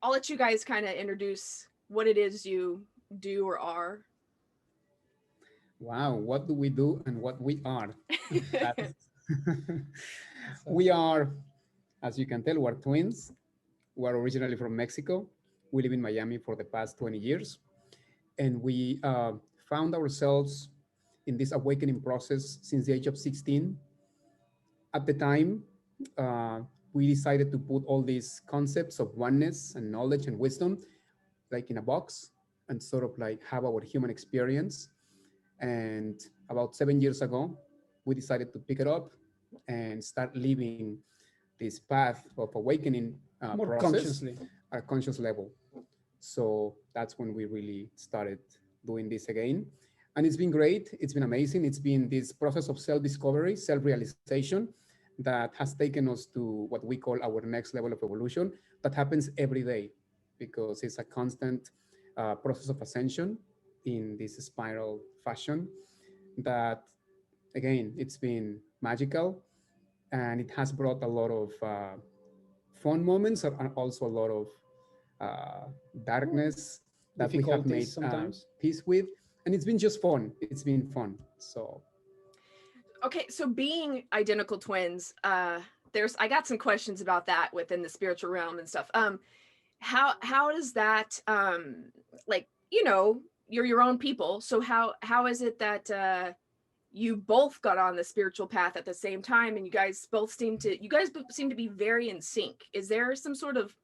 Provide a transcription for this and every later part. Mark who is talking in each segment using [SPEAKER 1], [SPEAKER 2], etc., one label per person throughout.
[SPEAKER 1] I'll let you guys kind of introduce what it is you do or are.
[SPEAKER 2] Wow, what do we do and what we are? That's
[SPEAKER 3] So,
[SPEAKER 2] we are, as you can tell, we're twins. We're originally from Mexico. We live in Miami for the past 20 years. And we found ourselves in this awakening process since the age of 16. At the time, uh, we decided to put all these concepts of oneness and knowledge and wisdom like in a box and sort of like have our human experience. And about 7 years ago, we decided to pick it up and start living this path of awakening
[SPEAKER 3] more
[SPEAKER 2] process
[SPEAKER 3] consciously.
[SPEAKER 2] at a conscious level. So that's when we really started doing this again. And it's been great. It's been amazing. It's been this process of self discovery, self realization that has taken us to what we call our next level of evolution that happens every day because it's a constant process of ascension in this spiral fashion that, again, it's been magical and it has brought a lot of fun moments and also a lot of uh, darkness that we have
[SPEAKER 3] Difficulties
[SPEAKER 2] made
[SPEAKER 3] sometimes.
[SPEAKER 2] peace with. And it's been just fun. It's been fun. So,
[SPEAKER 1] Okay, so being identical twins, there's I got some questions about that within the spiritual realm and stuff. How does that like, you're your own people, so how is it that you both got on the spiritual path at the same time, and you guys seem to be very in sync? Is there some sort of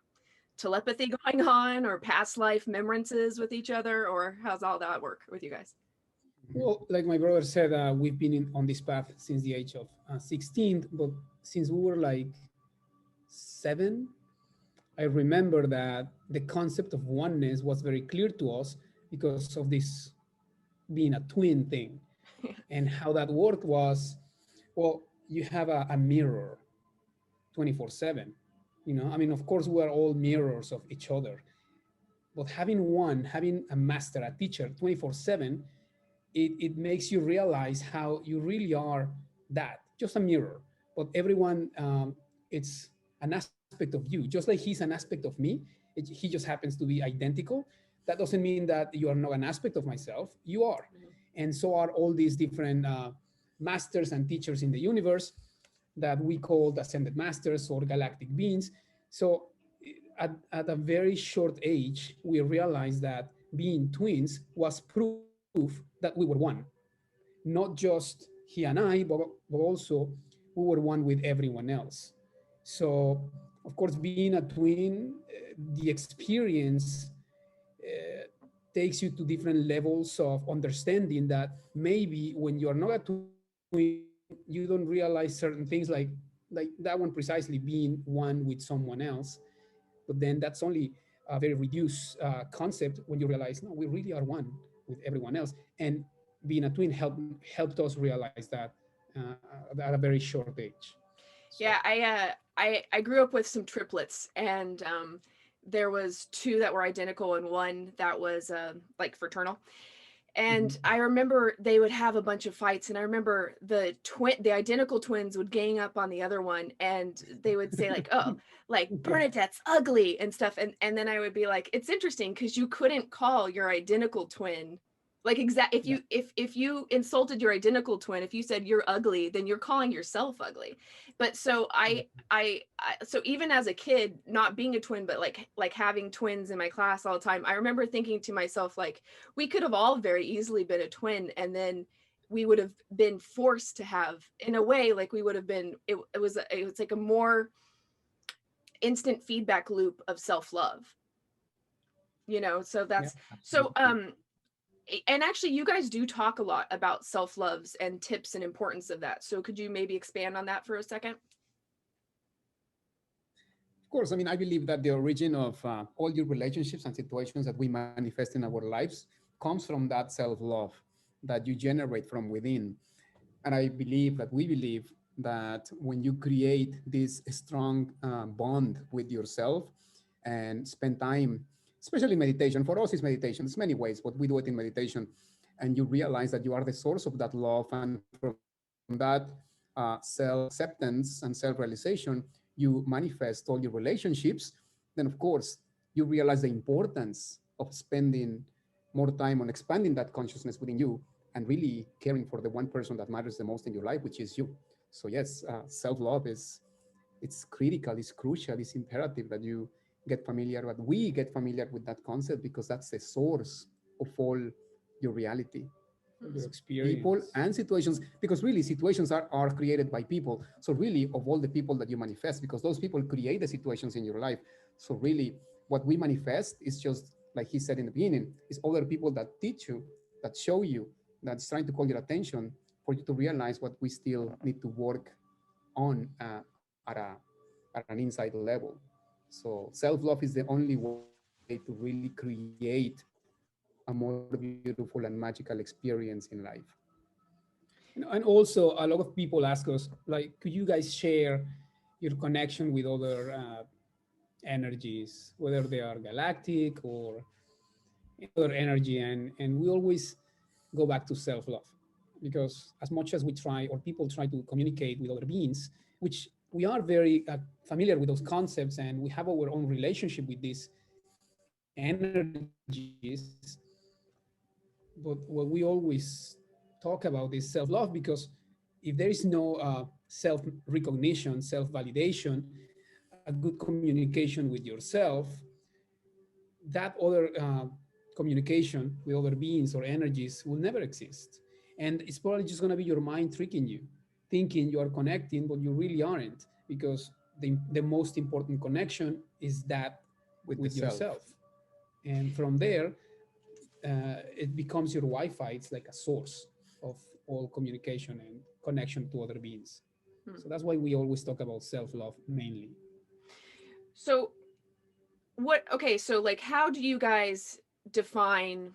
[SPEAKER 1] telepathy going on, or past life memorances with each other, or how's all that work with you guys?
[SPEAKER 3] Well, like my brother said, we've been on this path since the age of 16, but since we were like 7, I remember that the concept of oneness was very clear to us because of this being a twin thing. And how that worked was, well, you have a mirror 24/7. I mean, of course, we are all mirrors of each other, but having a master, a teacher 24/7, it makes you realize how you really are that, just a mirror. But everyone, it's an aspect of you, just like he's an aspect of me. He just happens to be identical. That doesn't mean that you are not an aspect of myself. You are. And so are all these different masters and teachers in the universe that we call ascended masters or galactic beings. So at a very short age, we realized that being twins was proof that we were one, not just he and I, but also we were one with everyone else. So, of course, being a twin, the experience uh, takes you to different levels of understanding that maybe when you're not a twin, you don't realize certain things like that one precisely being one with someone else. But then that's only a very reduced concept when you realize, no, we really are one with everyone else. And being a twin helped us realize that at a very short age. So
[SPEAKER 1] Yeah, I grew up with some triplets, and there was two that were identical and one that was like fraternal. And
[SPEAKER 3] mhm.
[SPEAKER 1] I remember they would have a bunch of fights, and I remember the identical twins would gang up on the other one, and they would say like, "Oh, like
[SPEAKER 3] Yeah,
[SPEAKER 1] Bernadette's ugly" and stuff, and then I would be like, "It's interesting because you couldn't call your identical twin like exact if
[SPEAKER 3] yeah,
[SPEAKER 1] you insulted your identical twin, if you said you're ugly, then you're calling yourself ugly." But so so even as a kid, not being a twin, but like having twins in my class all the time, I remember thinking to myself like, we could have all very easily been a twin, and then we would have been forced to have, in a way, like we would have been it was like a more instant feedback loop of self-love, so
[SPEAKER 3] yeah,
[SPEAKER 1] that's so
[SPEAKER 2] absolutely.
[SPEAKER 1] and actually you guys do talk a lot about self-loves and tips and importance of that, so could you maybe expand on that for a second?
[SPEAKER 2] Of course, I mean, I believe that the origin of all your relationships and situations that we manifest in our lives comes from that self love that you generate from within. And I believe that we believe that when you create this strong bond with yourself and spend time, especially meditation, for us it's meditation, there's many ways, but we do it in meditation, and you realize that you are the source of that love, and from that self-acceptance and self-realization, you manifest all your relationships, then of course you realize the importance of spending more time on expanding that consciousness within you and really caring for the one person that matters the most in your life, which is you. So yes, self-love is, it's critical, it's crucial, it's imperative that you get familiar, that we get familiar with that concept, because that's the source of all your reality,
[SPEAKER 3] your
[SPEAKER 2] people
[SPEAKER 3] experience.
[SPEAKER 2] and situations, because really situations are created by people. So really, of all the people that you manifest, because those people create the situations in your life. So really, what we manifest is just like he said in the beginning, is other people that teach you, that show you, that's trying to call your attention, for you to realize what we still need to work on at an inside level. So self-love is the only way to really create a more beautiful and magical experience in life.
[SPEAKER 3] And also, a lot of people ask us, like, could you guys share your connection with other energies, whether they are galactic or other energy? And we always go back to self love, because as much as we try, or people try to communicate with other beings, which we are very familiar with those concepts, and we have our own relationship with these energies, but what we always talk about is self love, because if there is no self recognition, self validation, a good communication with yourself, that other communication with other beings or energies will never exist. And it's probably just going to be your mind tricking you, thinking you are connecting, but you really aren't, because the most important connection is that
[SPEAKER 2] With the
[SPEAKER 3] with
[SPEAKER 2] self.
[SPEAKER 3] yourself. And from there, it becomes your Wi-Fi. It's like a source of all communication and connection to other beings.
[SPEAKER 1] Hmm.
[SPEAKER 3] So that's why we always talk about self-love mainly.
[SPEAKER 1] So what, okay, so like how do you guys define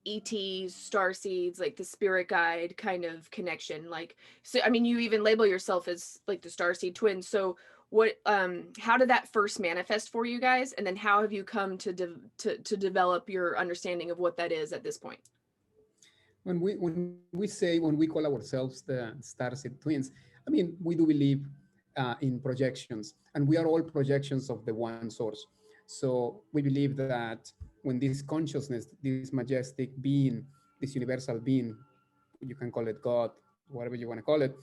[SPEAKER 1] ETs, star seeds, like the spirit guide kind of connection? Like, so I mean, you even label yourself as like the star seed twins. So what, how did that first manifest for you guys, and then how have you come to to develop your understanding of what that is at this point?
[SPEAKER 2] When we call ourselves the starseed twins, I mean, we do believe in projections, and we are all projections of the one source. So we believe that when this consciousness, this majestic being, this universal being, you can call it God, whatever you want to call it,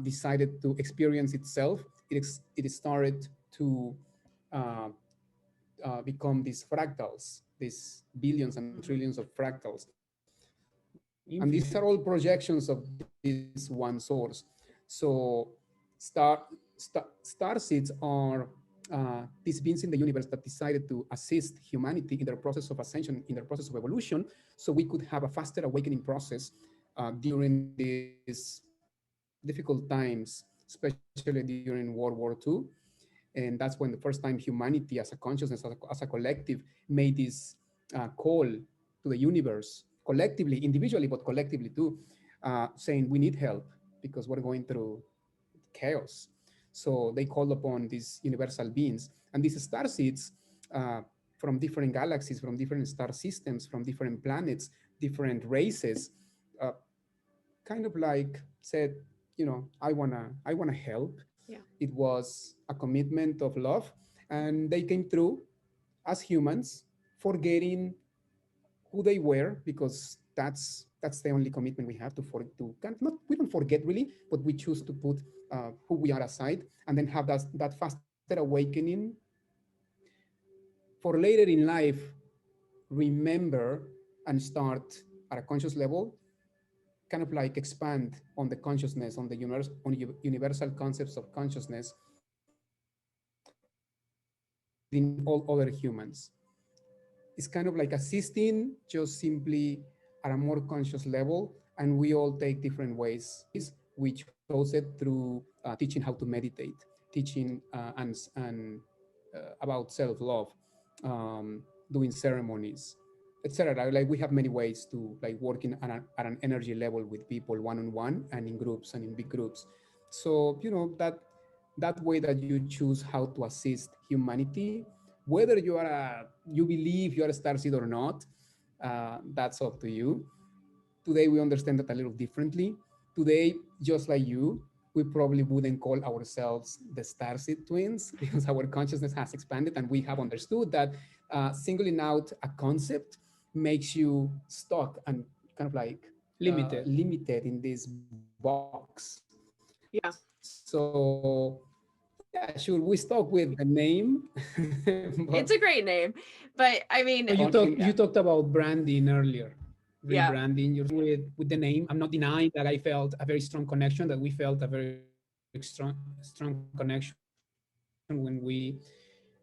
[SPEAKER 2] decided to experience itself, it started to uh, become these fractals, these billions and
[SPEAKER 1] Mhm.
[SPEAKER 2] trillions of fractals. And these are all
[SPEAKER 3] Infinite.
[SPEAKER 2] projections of this one source. So star, star seeds are these beings in the universe that decided to assist humanity in their process of ascension, in their process of evolution, so we could have a faster awakening process during these difficult times, especially during World War II. And that's when the first time humanity as a consciousness, as a collective, made this call to the universe, collectively, individually, but collectively too, saying we need help because we're going through chaos. So they called upon these universal beings, and these star seeds uh, from different galaxies, from different star systems, from different planets, different races, uh, kind of like said, I wanna help.
[SPEAKER 1] Yeah.
[SPEAKER 2] It was a commitment of love, and they came through as humans, forgetting who they were, because that's the only commitment we have to kind of not, we don't forget really, but we choose to put who we are aside, and then have that faster awakening for later in life, remember and start at a conscious level, kind of like expand on the consciousness, on the universe, on universal concepts of consciousness within all other humans. It's kind of like assisting just simply at a more conscious level, and we all take different ways. We chose it through teaching how to meditate, teaching about self-love, doing ceremonies, etc. Like we have many ways to like working at an energy level with people one-on-one and in groups and in big groups. So that way that you choose how to assist humanity, whether you believe you are a starseed or not, that's up to you. Today we understand that a little differently. Today, just like you, we probably wouldn't call ourselves the starseed twins because our consciousness has expanded and we have understood that singling out a concept makes you stuck and kind of like
[SPEAKER 3] Limited.
[SPEAKER 2] limited in this box.
[SPEAKER 1] Yeah.
[SPEAKER 2] So yeah, sure, we stuck with the name, but
[SPEAKER 1] It's a great name. But I mean,
[SPEAKER 3] Well, you
[SPEAKER 2] on
[SPEAKER 3] talked
[SPEAKER 2] in
[SPEAKER 3] you talked about branding earlier,
[SPEAKER 1] yeah.
[SPEAKER 3] rebranding your with the name. I'm not denying that I felt a very strong connection, that we felt a very strong connection when we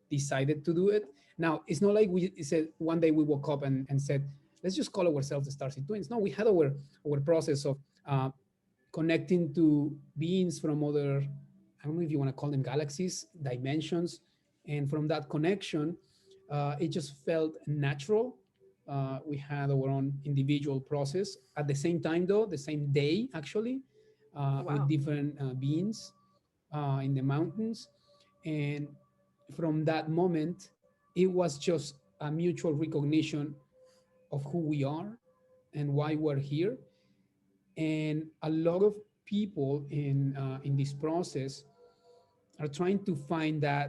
[SPEAKER 3] decided to do it. Now, it's not like we said one day we woke up and said, let's just call ourselves the Starseed Twins. No, we had our process of uh, connecting to beings from other, I don't know if you want to call them galaxies, dimensions. And from that connection, it just felt natural. We had our own individual process at the same time, though, the same day, actually, with
[SPEAKER 1] Wow.
[SPEAKER 3] different beings in the mountains. And from that moment, it was just a mutual recognition of who we are and why we're here. And a lot of people in this process are trying to find that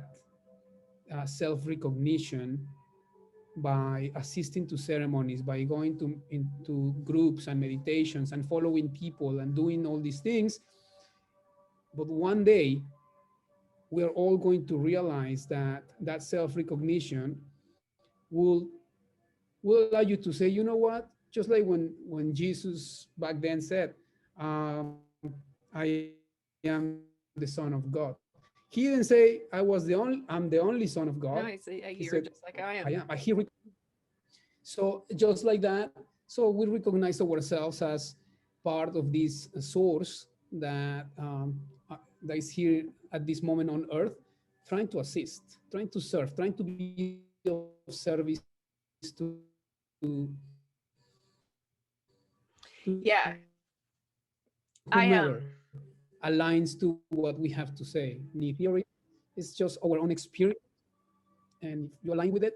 [SPEAKER 3] self recognition by assisting to ceremonies, by going to into groups and meditations and following people and doing all these things. But one day we're all going to realize that that self recognition will will allow you to say, you know what, just like when Jesus back then said, I am the Son of God. He didn't say I'm the only Son of God. He said
[SPEAKER 1] No, he's
[SPEAKER 3] I
[SPEAKER 1] a
[SPEAKER 3] am.
[SPEAKER 1] you're just like I am.
[SPEAKER 3] So just like that, so we recognize ourselves as part of this source that is here at this moment on Earth, trying to assist, trying to serve, trying to be of service to
[SPEAKER 1] Yeah. I
[SPEAKER 3] whomever aligns to what we have to say. The theory is just our own experience, and if you align with it,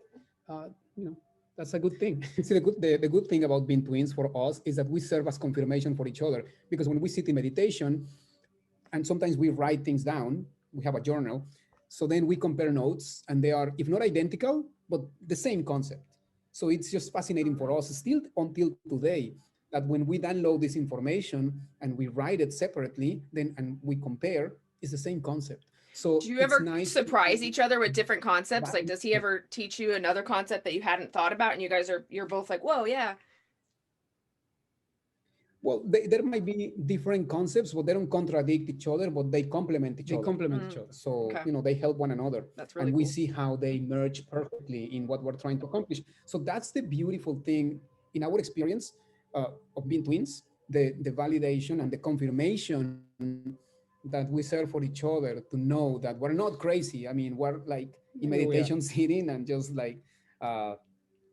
[SPEAKER 3] that's a good thing.
[SPEAKER 2] see the good thing about being twins for us is that we serve as confirmation for each other because when we sit in meditation and sometimes we write things down, we have a journal, so then we compare notes and they are if not identical but the same concept. So it's just fascinating for us still until today that when we download this information and we write it separately then and we compare, it's the same concept. So
[SPEAKER 1] Do you
[SPEAKER 2] it's
[SPEAKER 1] ever
[SPEAKER 2] nice to
[SPEAKER 1] surprise
[SPEAKER 2] see
[SPEAKER 1] each other with different concepts?
[SPEAKER 2] that.
[SPEAKER 1] Like, does he ever teach you another concept that you hadn't thought about, and you're both like, whoa, yeah.
[SPEAKER 2] Well, there might be different concepts, but they don't contradict each other, but they complement each
[SPEAKER 3] They
[SPEAKER 2] other.
[SPEAKER 3] complement each
[SPEAKER 1] Mm,
[SPEAKER 3] other.
[SPEAKER 2] So,
[SPEAKER 1] okay,
[SPEAKER 2] they help one another.
[SPEAKER 1] that's
[SPEAKER 2] And
[SPEAKER 1] really
[SPEAKER 2] we
[SPEAKER 1] cool.
[SPEAKER 2] see how they merge perfectly in what we're trying to accomplish. So that's the beautiful thing in our experience of being twins, the validation and the confirmation that we serve for each other to know that we're not crazy. I mean, we're like in
[SPEAKER 3] Yeah, we are.
[SPEAKER 2] meditation sitting and just like uh,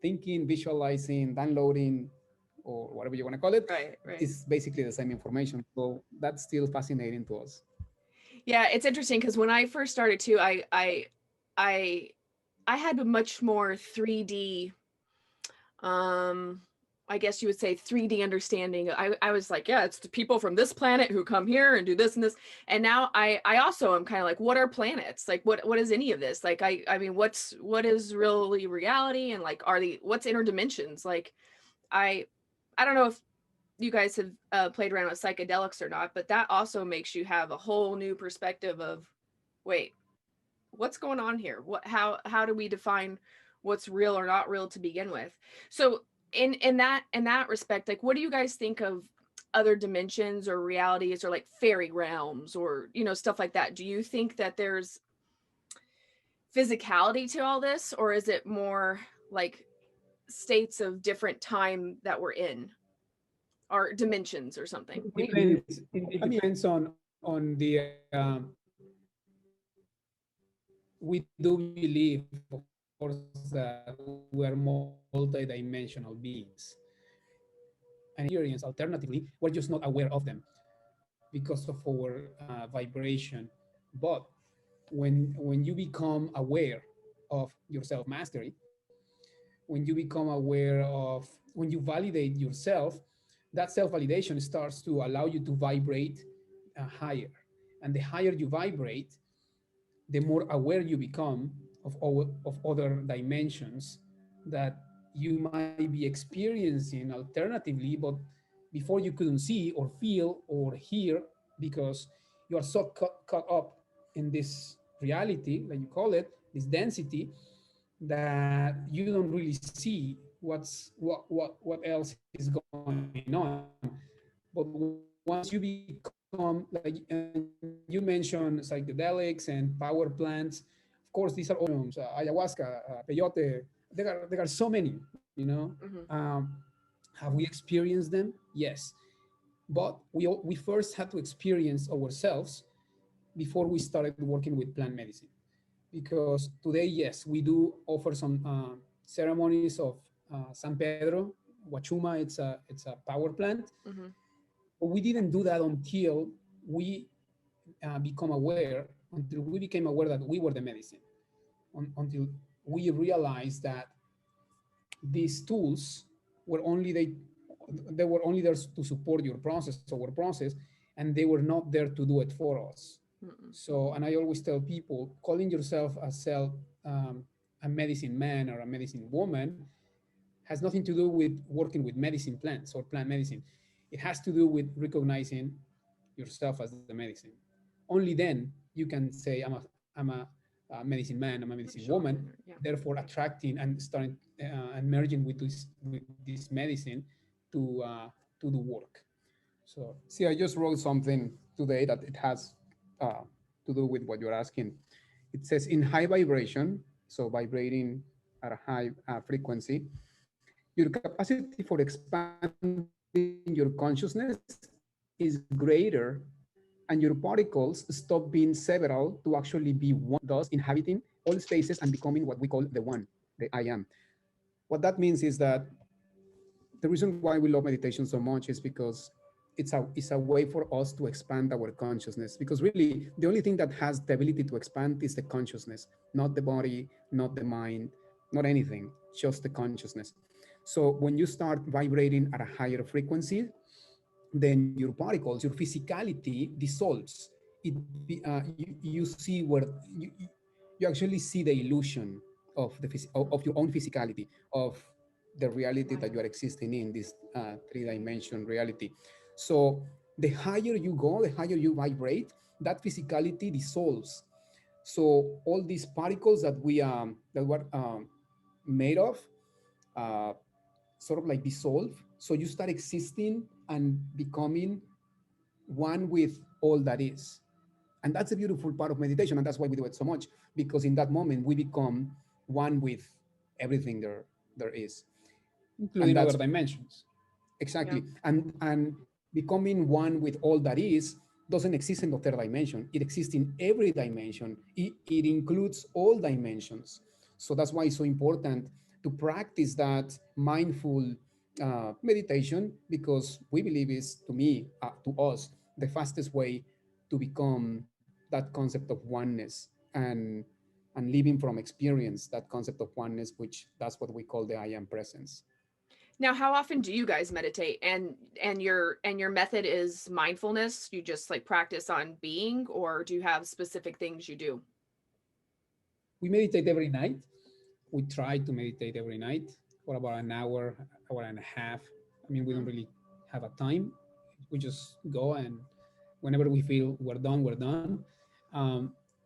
[SPEAKER 2] thinking, visualizing, downloading, or whatever you want to call it,
[SPEAKER 1] Right, right.
[SPEAKER 2] is basically the same information. So that's still fascinating to us.
[SPEAKER 1] Yeah, it's interesting because when I first started too, I I had a much more 3D, um I guess you would say 3D understanding. I was like, yeah, it's the people from this planet who come here and do this and this. And now I also am kind of like, what are planets? Like what is any of this? Like I mean, what is really reality, and like are the what's interdimensions? Like I I don't know if you guys have played around with psychedelics or not, but that also makes you have a whole new perspective of, wait, what's going on here? How do we define what's real or not real to begin with? So in that respect, like, what do you guys think of other dimensions or realities or like fairy realms or stuff like that? Do you think that there's physicality to all this, or is it more like states of different time that we're in, or dimensions or something?
[SPEAKER 3] It
[SPEAKER 1] What do you
[SPEAKER 3] depends. It
[SPEAKER 2] I mean,
[SPEAKER 3] depends on the. We do believe, of course, that we are multidimensional beings, and experience alternatively, we're just not aware of them because of our vibration. But when you become aware of your self mastery, when you become aware of, when you validate yourself, that self validation starts to allow you to vibrate higher. And the higher you vibrate, the more aware you become of other dimensions that you might be experiencing alternatively, but before you couldn't see or feel or hear because you are so caught up in this reality, like you call it, this density, that you don't really see what else is going on. But once you become like, and you mentioned psychedelics and power plants, of course these are all mushrooms, ayahuasca, peyote. There are so many, you know.
[SPEAKER 1] Hmm.
[SPEAKER 3] Have we experienced them? Yes, but we first had to experience ourselves before we started working with plant medicine. Because today, yes, we do offer some ceremonies of San Pedro, Huachuma. It's a power plant,
[SPEAKER 1] Hmm.
[SPEAKER 3] but we didn't do that until we until we became aware that we were the medicine, until we realized that these tools were only they were only there to support your process, our process, and they were not there to do it for us.
[SPEAKER 1] Hmm.
[SPEAKER 3] So, and I always tell people, calling yourself a medicine man or a medicine woman has nothing to do with working with medicine plants or plant medicine. It has to do with recognizing yourself as the medicine. Only then you can say, I'm a medicine man, I'm a medicine woman,
[SPEAKER 1] Shaman, yeah.
[SPEAKER 3] therefore attracting and starting and merging with this medicine to do work. So,
[SPEAKER 2] See, I just wrote something today that it has uh, to do with what you're asking. It says in high vibration, so vibrating at a high frequency, your capacity for expanding your consciousness is greater, and your particles stop being several to actually be one, thus inhabiting all spaces and becoming what we call the one, the I am. What that means is that the reason why we love meditation so much is because it's a way for us to expand our consciousness, because really the only thing that has the ability to expand is the consciousness, not the body, not the mind, not anything, just the consciousness. So when you start vibrating at a higher frequency, then your particles, your physicality dissolves. You see where you actually see the illusion of of your own physicality, of the reality that
[SPEAKER 1] Right.
[SPEAKER 2] you are existing in this three-dimension reality. So the higher you go, the higher you vibrate, that physicality dissolves. So all these particles that were made of uh, sort of like dissolve. So you start existing and becoming one with all that is. And that's a beautiful part of meditation. And that's why we do it so much, because in that moment we become one with everything there is. And
[SPEAKER 3] including other
[SPEAKER 2] that's
[SPEAKER 3] dimensions.
[SPEAKER 1] Yeah.
[SPEAKER 2] exactly. And becoming one with all that is doesn't exist in the third dimension. It exists in every dimension. It includes all dimensions. So that's why it's so important to practice that mindful meditation, because we believe is, to me, to us, the fastest way to become that concept of oneness, and living from experience that concept of oneness, which that's what we call the I am presence.
[SPEAKER 1] Now, how often do you guys meditate? And your method is mindfulness? You just like practice on being, or do you have specific things you do?
[SPEAKER 3] We meditate every night. We try to meditate every night for about an hour and a half. I mean, we don't
[SPEAKER 1] Mm.
[SPEAKER 3] really have a time. We just go, and whenever we feel we're done, we're done.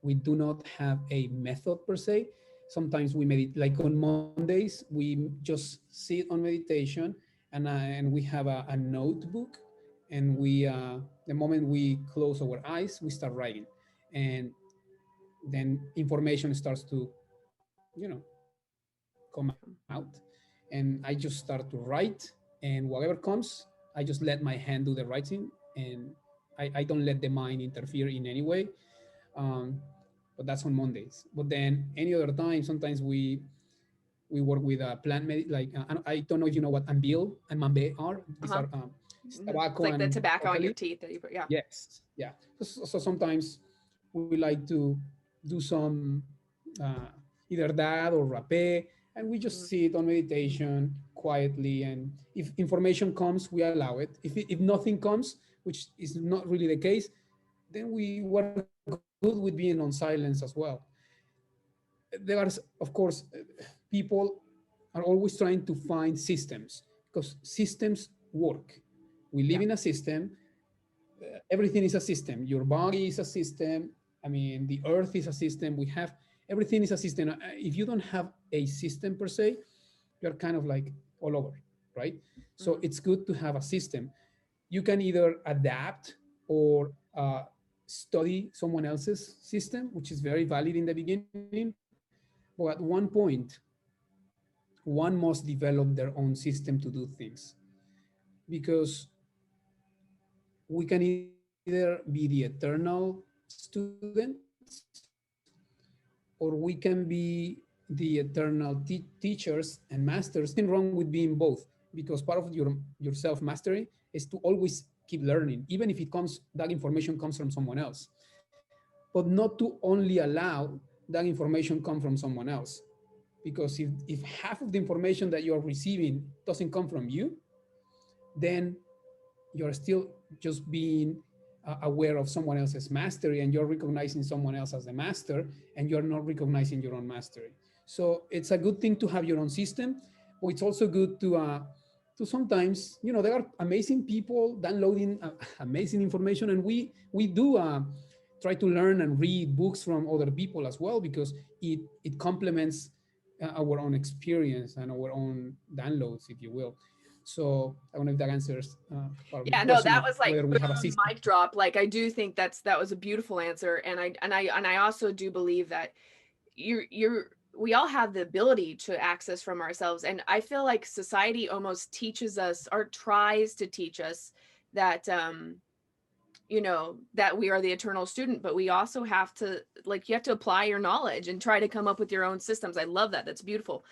[SPEAKER 3] We do not have a method per se. Sometimes we meditate, like on Mondays, we just sit on meditation, and we have a notebook, and the moment we close our eyes, we start writing, and then information starts to, come out, and I just start to write, and whatever comes, I just let my hand do the writing, and I don't let the mind interfere in any way. um, but that's on Mondays. But then any other time, sometimes we work with a plant like I don't know if you know what ambil and mambe are. These
[SPEAKER 1] Uh-huh.
[SPEAKER 3] are
[SPEAKER 1] It's
[SPEAKER 3] tobacco
[SPEAKER 1] like the
[SPEAKER 3] and
[SPEAKER 1] tobacco on your
[SPEAKER 3] eucalypt.
[SPEAKER 1] teeth that you put. Yeah.
[SPEAKER 3] Yes, yeah. So sometimes we like to do some uh, either that or rapé, and we just
[SPEAKER 1] Mm.
[SPEAKER 3] sit on meditation quietly. And if information comes, we allow it. If nothing comes, which is not really the case, then we were good with being on silence as well. There are, of course, people are always trying to find systems because systems work. We live
[SPEAKER 1] Yeah.
[SPEAKER 3] in a system. Everything is a system. Your body is a system. I mean, the earth is a system. We have everything is a system. If you don't have a system per se, you're kind of like all over, right? So
[SPEAKER 1] Mhm.
[SPEAKER 3] it's good to have a system. You can either adapt or study someone else's system, which is very valid in the beginning. But at one point, one must develop their own system to do things because we can either be the eternal students or we can be the eternal teachers and masters. And there's nothing wrong with being both because part of your self mastery is to always keep learning, even if it comes that information comes from someone else, but not to only allow that information come from someone else. Because if half of the information that you're receiving doesn't come from you, then you're still just being aware of someone else's mastery and you're recognizing someone else as the master and you're not recognizing your own mastery. So it's a good thing to have your own system, but it's also good to sometimes, there are amazing people downloading amazing information, and we do try to learn and read books from other people as well because it complements our own experience and our own downloads, if you will. So I don't know if that answers part of your
[SPEAKER 1] Yeah, no,
[SPEAKER 3] question
[SPEAKER 1] that
[SPEAKER 3] of
[SPEAKER 1] was like
[SPEAKER 3] whether we have a
[SPEAKER 1] boom,
[SPEAKER 3] system.
[SPEAKER 1] mic drop. Like I do think that was a beautiful answer, and I also do believe that you're we all have the ability to access from ourselves, and I feel like society almost teaches us or tries to teach us that that we are the eternal student, but we also have to, like, you have to apply your knowledge and try to come up with your own systems. I love that. That's beautiful.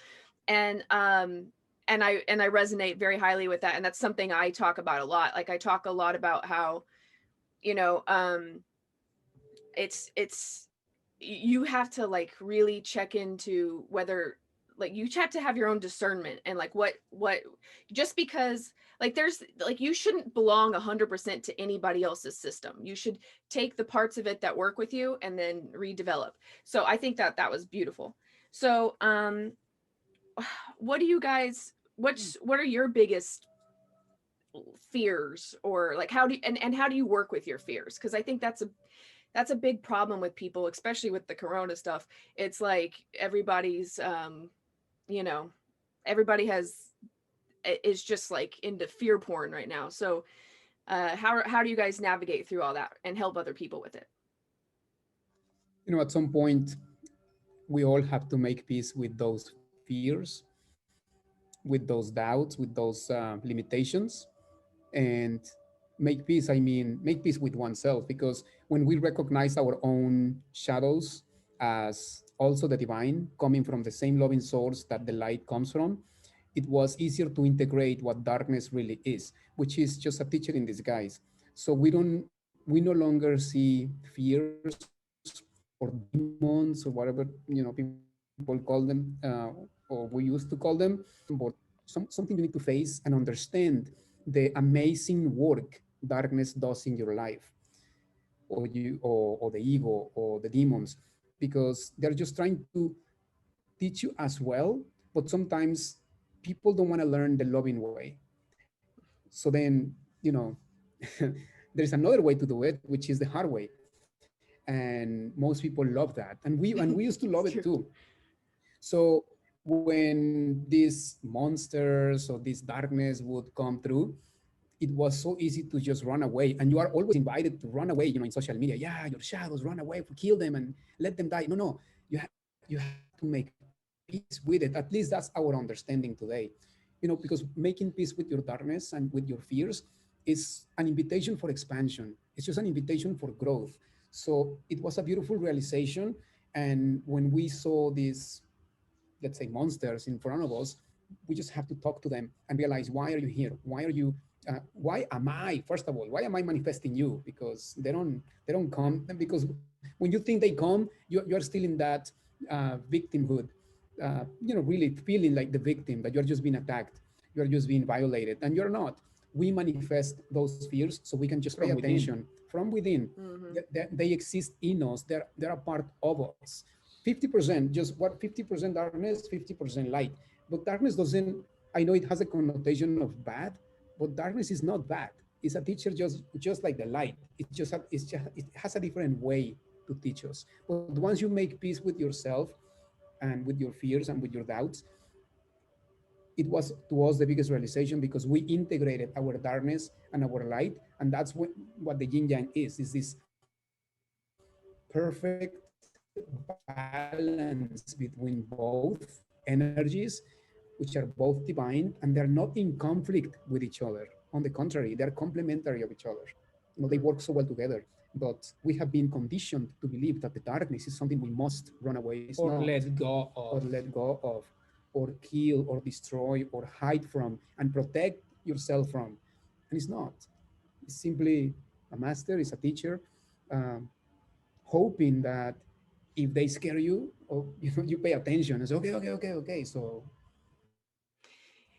[SPEAKER 1] And um and i and I resonate very highly with that, and that's something I talk about a lot. Like I talk a lot about how you know it's you have to like really check into whether, like, you have to have your own discernment, and like what just because, like, there's like, you shouldn't belong 100% to anybody else's system. You should take the parts of it that work with you and then redevelop. So I think that was beautiful. So what do you guys what are your biggest fears, or like how do you, and how do you work with your fears? Because I think that's a big problem with people, especially with the corona stuff. It's like everybody's you know everybody is just like into fear porn right now. So how do you guys navigate through all that and help other people with it?
[SPEAKER 2] At some point, we all have to make peace with those fears, with those doubts, with those limitations, and make peace. I mean, make peace with oneself, because when we recognize our own shadows as also the divine, coming from the same loving source that the light comes from, it was easier to integrate what darkness really is, which is just a teacher in disguise. So we no longer see fears or demons or whatever people call them, or we used to call them, but something you need to face and understand the amazing work darkness does in your life, or the ego or the demons, because they're just trying to teach you as well. But sometimes people don't want to learn the loving way. So then, there's another way to do it, which is the hard way. And most people love that. And we used to love
[SPEAKER 1] It's
[SPEAKER 2] it
[SPEAKER 1] true.
[SPEAKER 2] too. So when these monsters or this darkness would come through, it was so easy to just run away. And you are always invited to run away, in social media. Yeah, your shadows, run away, kill them and let them die. No, no, you have to make peace with it. At least that's our understanding today. Because making peace with your darkness and with your fears is an invitation for expansion. It's just an invitation for growth. So it was a beautiful realization. And when we saw these, let's say, monsters in front of us, we just have to talk to them and realize, why are you here? Why am I, first of all, why am I manifesting you? Because they don't come. Because when you think they come, you're still in that victimhood, really feeling like the victim, that you're just being attacked, you're just being violated, and you're not. We manifest those fears so we can just pay attention from within.
[SPEAKER 1] Hmm.
[SPEAKER 2] They exist in us. They're a part of us. 50%, just what 50% darkness, 50% light. But darkness doesn't, I know it has a connotation of bad, but darkness is not bad. It's a teacher just like the light. It has a different way to teach us. But once you make peace with yourself and with your fears and with your doubts, it was to us the biggest realization because we integrated our darkness and our light, and that's what the yin yang is this perfect balance between both energies, which are both divine, and they're not in conflict with each other. On the contrary, they're complementary of each other. They work so well together. But we have been conditioned to believe that the darkness is something we must run away. It's
[SPEAKER 3] Or
[SPEAKER 2] not.
[SPEAKER 3] let go
[SPEAKER 2] Or
[SPEAKER 3] of.
[SPEAKER 2] let go of, or kill, or destroy, or hide from, and protect yourself from. And it's not. It's simply a master, it's a teacher, um, hoping that if they scare you, or you pay attention and say, okay, okay, okay, okay. So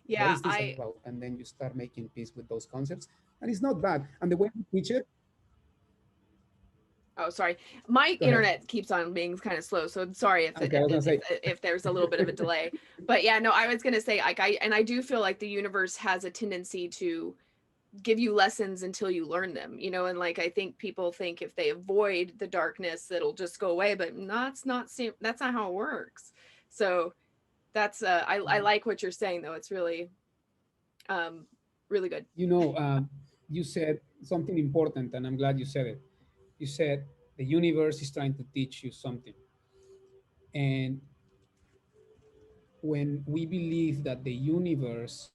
[SPEAKER 2] what
[SPEAKER 1] Yeah,
[SPEAKER 2] is this about? And then you start making peace with those concepts. And it's not bad. And the way we teach it,
[SPEAKER 1] oh, sorry. My
[SPEAKER 2] go ahead.
[SPEAKER 1] internet keeps on being kind of slow, so sorry if
[SPEAKER 2] Okay, I was gonna say.
[SPEAKER 1] if there's a little bit of a delay. But yeah, no, I was gonna say, like, I do feel like the universe has a tendency to give you lessons until you learn them, you know, and like I think people think if they avoid the darkness, it'll just go away, but that's not how it works. So that's I like what you're saying though. It's really um really good.
[SPEAKER 3] You know, you said something important, and I'm glad you said it. You said the universe is trying to teach you something. And when we believe that the universe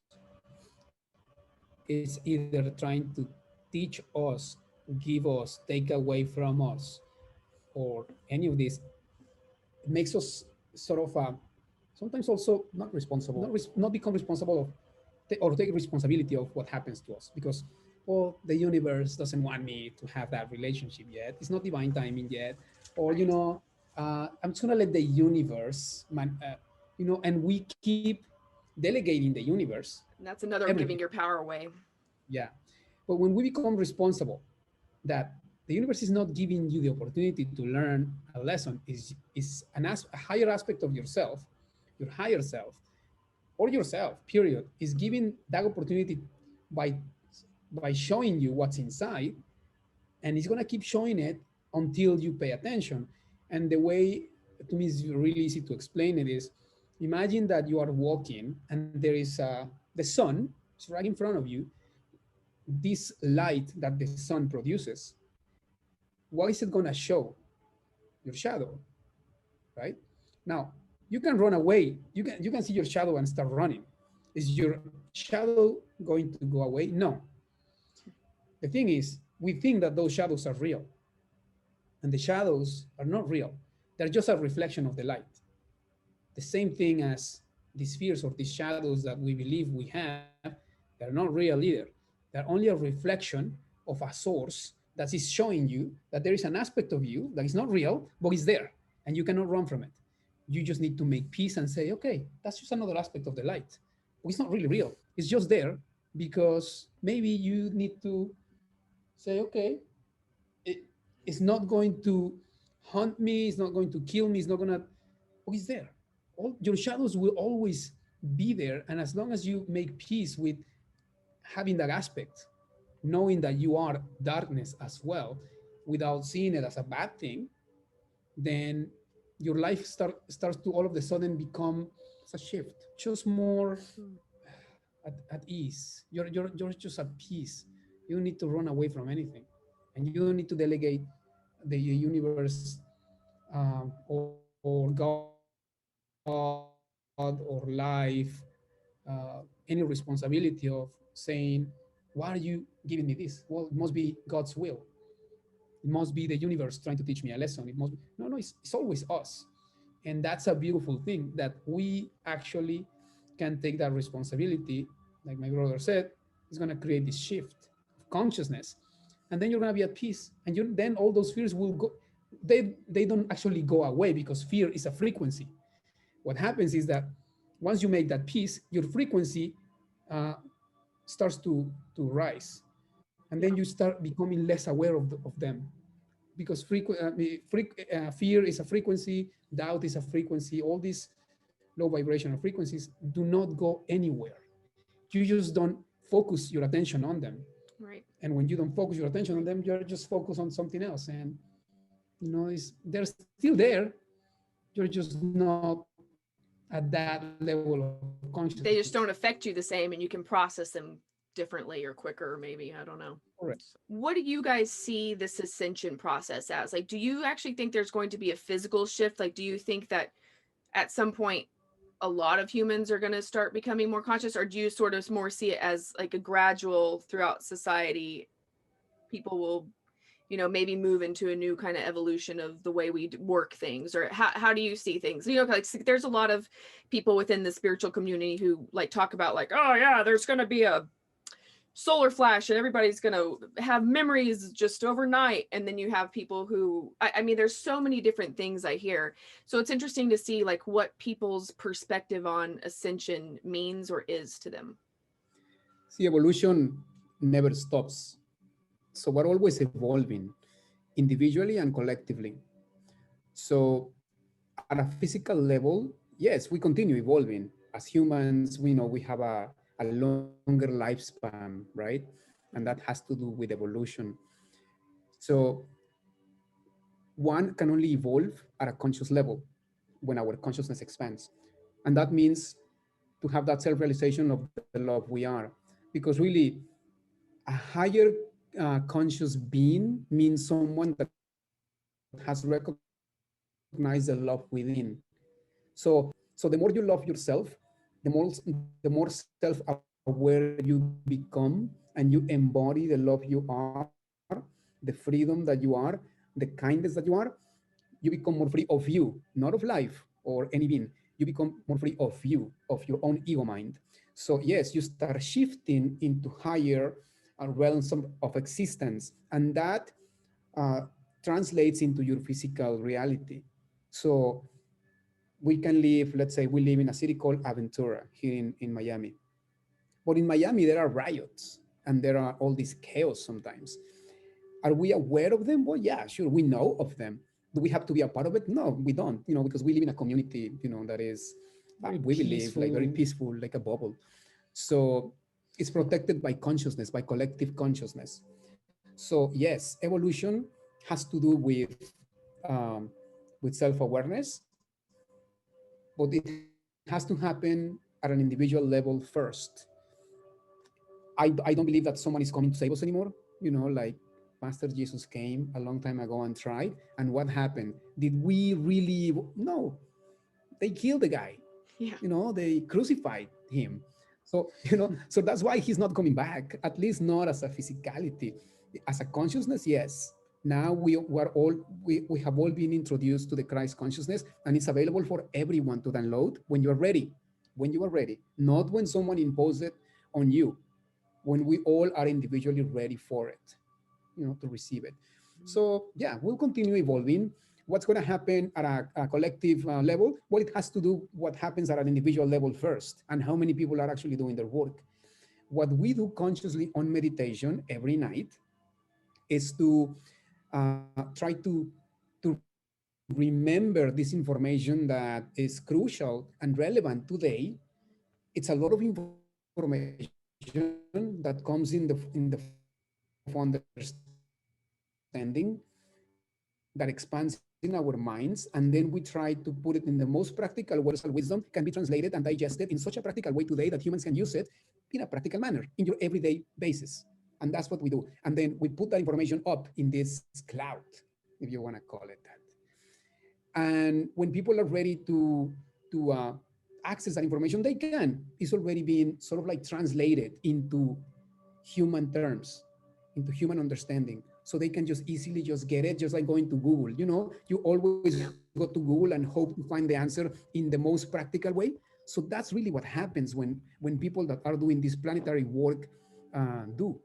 [SPEAKER 3] is either trying to teach us, give us, take away from us, or any of this, it makes us sort of sometimes also
[SPEAKER 2] Not responsible.
[SPEAKER 3] not become responsible of or take responsibility of what happens to us because well the universe doesn't want me to have that relationship yet, it's not divine timing yet, or you
[SPEAKER 1] Right.
[SPEAKER 3] know I'm just gonna let the universe you know, and we keep delegating the universe
[SPEAKER 1] And that's another
[SPEAKER 3] everything.
[SPEAKER 1] giving your power away.
[SPEAKER 3] Yeah, but when we become responsible that the universe is not giving you the opportunity to learn a lesson, is a higher aspect of yourself, your higher self, or yourself, period, is giving that opportunity by by showing you what's inside, and it's gonna keep showing it until you pay attention. And the way to me is really easy to explain it is imagine that you are walking and there is the sun is right in front of you, this light that the sun produces, what is it gonna show? Your shadow, right? Now you can run away. You can see your shadow and start running. Is your shadow going to go away? No. The thing is, we think that those shadows are real, and the shadows are not real. They're just a reflection of the light. The same thing as these fears or these shadows that we believe we have, they're not real either. They're only a reflection of a source that is showing you that there is an aspect of you that is not real, but is there, and you cannot run from it. You just need to make peace and say, okay, that's just another aspect of the light. But it's not really real. It's just there because maybe you need to say, okay, it, it's not going to hunt me, it's not going to kill me, it's not going to, oh, it's there. All your shadows will always be there. And as long as you make peace with having that aspect, knowing that you are darkness as well, without seeing it as a bad thing, then your life starts to all of a sudden become
[SPEAKER 2] It's a shift.
[SPEAKER 3] just more
[SPEAKER 1] Hmm.
[SPEAKER 3] at ease. You're just at peace. You don't need to run away from anything, and you don't need to delegate the universe or God or life any responsibility of saying, "Why are you giving me this?" Well, it must be God's will. It must be the universe trying to teach me a lesson. It must be no, no. It's always us, and that's a beautiful thing that we actually can take that responsibility, like my brother said. It's going to create this shift of consciousness, and then you're going to be at peace, and then all those fears will go. They don't actually go away because fear is a frequency. What happens is that once you make that peace, your frequency uh, starts to rise, and
[SPEAKER 1] Yeah.
[SPEAKER 3] then you start becoming less aware of them, because fear is a frequency, doubt is a frequency. All these low vibrational frequencies do not go anywhere. You just don't focus your attention on them.
[SPEAKER 1] Right.
[SPEAKER 3] And when you don't focus your attention on them, you're just focused on something else. And they're still there. You're just not at that level of consciousness.
[SPEAKER 1] They just don't affect you the same, and you can process them differently or quicker, maybe. I don't know.
[SPEAKER 3] Correct.
[SPEAKER 1] What do you guys see this ascension process as? Like, do you actually think there's going to be a physical shift? Like, do you think that at some point a lot of humans are going to start becoming more conscious, or do you sort of more see it as like a gradual throughout society? People will, maybe move into a new kind of evolution of the way we work things, or how do you see things? Like there's a lot of people within the spiritual community who like talk about like, oh yeah, there's going to be a solar flash and everybody's going to have memories just overnight. And then you have people who, I mean, there's so many different things I hear. So it's interesting to see like what people's perspective on ascension means or is to them.
[SPEAKER 2] See, evolution never stops. So we're always evolving individually and collectively. So at a physical level, yes, we continue evolving. As humans, we know we have a longer lifespan, right? And that has to do with evolution. So one can only evolve at a conscious level when our consciousness expands. And that means to have that self-realization of the love we are. Because really, a higher conscious being means someone that has recognized the love within. So the more you love yourself, the more self-aware you become, and you embody the love you are, the freedom that you are, the kindness that you are, you become more free of you, not of life or any being. You become more free of your own ego mind. So yes, you start shifting into higher realms of existence, and that uh, translates into your physical reality. So we can live, let's say we live in a city called Aventura here in Miami. But in Miami, there are riots and there are all this chaos sometimes. Are we aware of them? Well, yeah, sure, we know of them. Do we have to be a part of it? No, we don't, because we live in a community, that is,
[SPEAKER 3] Very
[SPEAKER 2] we believe, like very
[SPEAKER 3] peaceful.
[SPEAKER 2] peaceful, like a bubble. So it's protected by consciousness, by collective consciousness. So yes, evolution has to do um, with self-awareness, but it has to happen at an individual level first. I don't believe that someone is coming to save us anymore. Like Master Jesus came a long time ago and tried. And what happened? Did we really? No, they killed the guy.
[SPEAKER 1] Yeah.
[SPEAKER 2] They crucified him. So, so that's why he's not coming back, at least not as a physicality. As a consciousness, yes. Now we have all been introduced to the Christ consciousness, and it's available for everyone to download when you're ready. When you are ready, not when someone imposes it on you, when we all are individually ready for it, to receive it. So yeah, we'll continue evolving. What's going to happen at a collective level? Well, it has to do what happens at an individual level first, and how many people are actually doing their work. What we do consciously on meditation every night is to try to remember this information that is crucial and relevant today. It's a lot of information that comes in the form of understanding that expands in our minds, and then we try to put it in the most practical way so that universal wisdom can be translated and digested in such a practical way today that humans can use it in a practical manner in your everyday basis. And that's what we do. And then we put that information up in this cloud, if you want to call it that. And when people are ready to access that information, they can. It's already been sort of like translated into human terms, into human understanding, so they can just easily just get it, just like going to Google. You always go to
[SPEAKER 1] Yeah.
[SPEAKER 2] Google and hope to find the answer in the most practical way. So that's really what happens when people that are doing this planetary work do.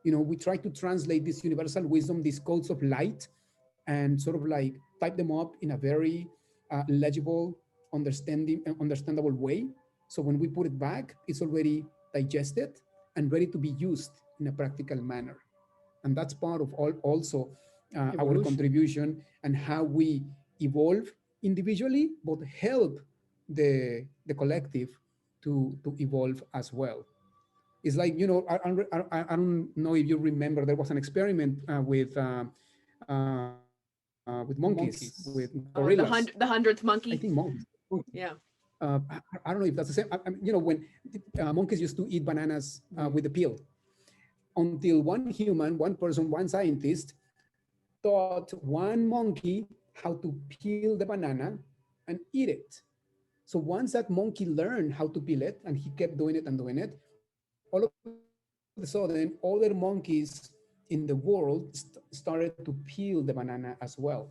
[SPEAKER 2] We try to translate this universal wisdom, these codes of light, and sort of like type them up in a very legible, understandable way. So when we put it back, it's already digested and ready to be used in a practical manner. And that's part of also our
[SPEAKER 3] Evolution.
[SPEAKER 2] contribution and how we evolve individually, but help the collective to evolve as well. It's like, you know, I don't know if you remember, there was an experiment with monkeys, with
[SPEAKER 3] Monkeys.
[SPEAKER 2] gorillas.
[SPEAKER 1] Oh, the hundredth
[SPEAKER 2] I think
[SPEAKER 1] monkey.
[SPEAKER 2] monkeys.
[SPEAKER 1] Yeah.
[SPEAKER 2] I don't know if that's the same. You know, when monkeys used to eat bananas
[SPEAKER 3] Mm.
[SPEAKER 2] with the peel, until one human, one person, one scientist taught one monkey how to peel the banana and eat it. So once that monkey learned how to peel it, and he kept doing it, all of a sudden, other monkeys in the world started to peel the banana as well.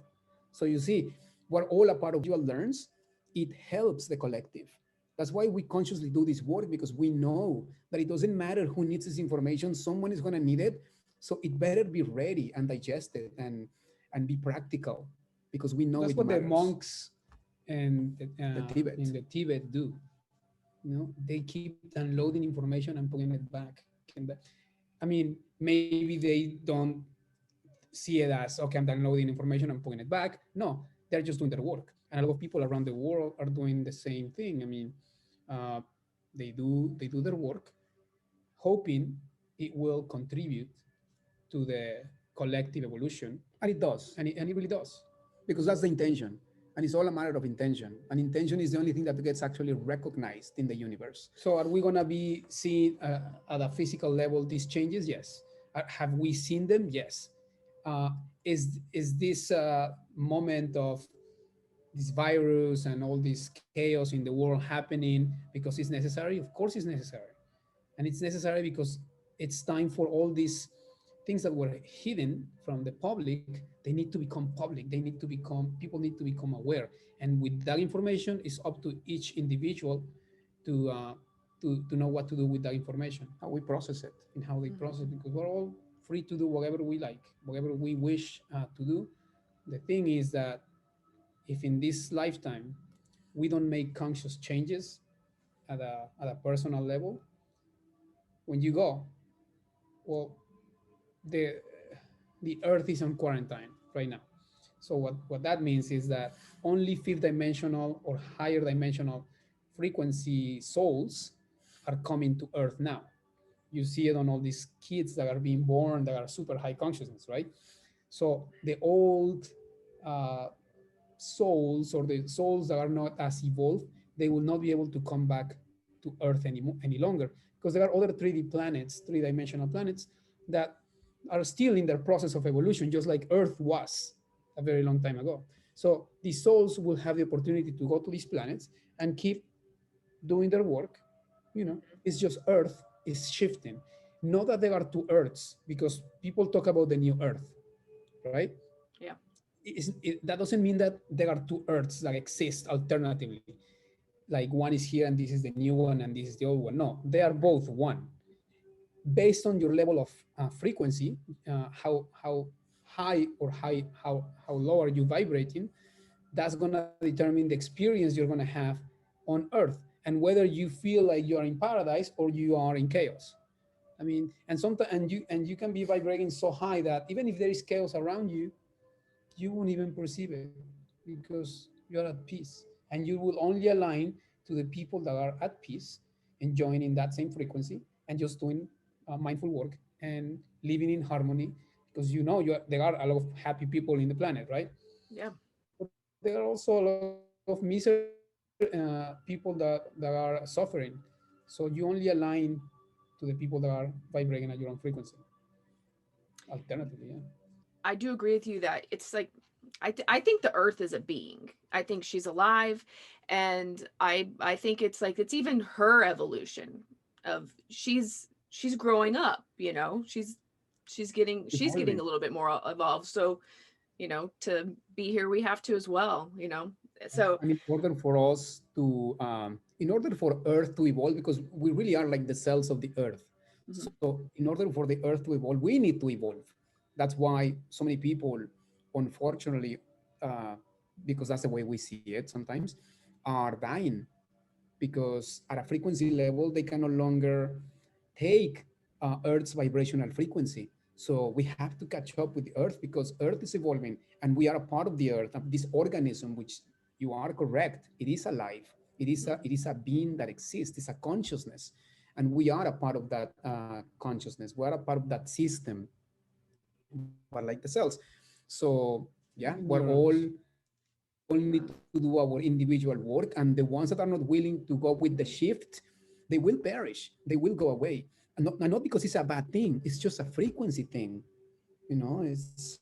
[SPEAKER 2] So you see, we're all a part of learns, it helps the collective. That's why we consciously do this work, because we know that it doesn't matter who needs this information, someone is going to need it. So it better be ready and digested and be practical, because we know
[SPEAKER 3] That's
[SPEAKER 2] it
[SPEAKER 3] what the
[SPEAKER 2] matters.
[SPEAKER 3] monks and
[SPEAKER 2] The Tibet.
[SPEAKER 3] in the Tibet do. You know, they keep downloading information and putting it back. I mean, maybe they don't see it as, okay, I'm downloading information and putting it back. No, they're just doing their work. And a lot of people around the world are doing the same thing. I mean, uh, they do their work, hoping it will contribute to the collective evolution,
[SPEAKER 2] And it does,
[SPEAKER 3] and it really does.
[SPEAKER 2] because that's the intention. And it's all a matter of intention. And intention is the only thing that gets actually recognized in the universe.
[SPEAKER 3] So, are we gonna be seeing at a physical level these changes? Yes. Have we seen them? Yes. Uh, is this moment of this virus and all this chaos in the world happening because it's necessary? Of course, it's necessary, and it's necessary because it's time for all these things that were hidden from the public. They need to become public. They need to become People need to become aware, and with that information, it's up to each individual to know what to do with that information
[SPEAKER 2] How we process it.
[SPEAKER 3] and how they
[SPEAKER 1] Mhm.
[SPEAKER 3] process it, because we're all free to do whatever we like, whatever we wish to do. The thing is that if in this lifetime we don't make conscious changes at a personal level, when you go, well, the the earth is on quarantine right now. So what that means is that only fifth dimensional or higher dimensional frequency souls are coming to earth now. You see it on all these kids that are being born that are super high consciousness, right? So the old uh, souls, or the souls that are not as evolved, they will not be able to come back to earth any longer, because there are other 3D planets, three-dimensional planets, that are still in their process of evolution, just like earth was a very long time ago. So these souls will have the opportunity to go to these planets and keep doing their work. You know, it's just earth is shifting. Not that there are two earths, because people talk about the new earth, right?
[SPEAKER 1] Yeah.
[SPEAKER 3] That doesn't mean that there are two earths that exist alternatively, like one is here and this is the new one and this is the old one. No, they are both one. Based on your level of frequency, how high or how low are you vibrating, that's going to determine the experience you're going to have on earth, and whether you feel like you are in paradise or you are in chaos. I mean, and sometimes, and you can be vibrating so high that even if there is chaos around you, you won't even perceive it, because you're at peace, and you will only align to the people that are at peace, enjoying in that same frequency, and just doing mindful work and living in harmony, because there are a lot of happy people in the planet, right?
[SPEAKER 1] Yeah.
[SPEAKER 3] But there are also a lot of misery people that are suffering. So you only align to the people that are vibrating at your own frequency. Alternatively, yeah.
[SPEAKER 1] I do agree with you that it's like I think the earth is a being. I think she's alive, and I think it's like it's even her evolution of she's growing up, you know. She's getting a
[SPEAKER 2] Evolving.
[SPEAKER 1] little bit more evolved. So, you know, to be here we have to as well, you know. So,
[SPEAKER 2] And in order for us to, in order for Earth to evolve, because we really are like the cells of the Earth.
[SPEAKER 1] mhm,
[SPEAKER 2] So in order for the Earth to evolve, we need to evolve. That's why so many people, unfortunately, uh, because that's the way we see it sometimes, are dying, because at a frequency level, they can no longer take Earth's vibrational frequency. So we have to catch up with the earth because earth is evolving and we are a part of the earth, of this organism, which you are correct. It is alive. It is a being that exists. It's a consciousness. And we are a part of that consciousness. We are a part of that system, but like the cells. So yeah,
[SPEAKER 3] Neurons.
[SPEAKER 2] we all need to do our individual work. And the ones that are not willing to go with the shift, they will perish. They will go away. And not because it's a bad thing. It's just a frequency thing. It's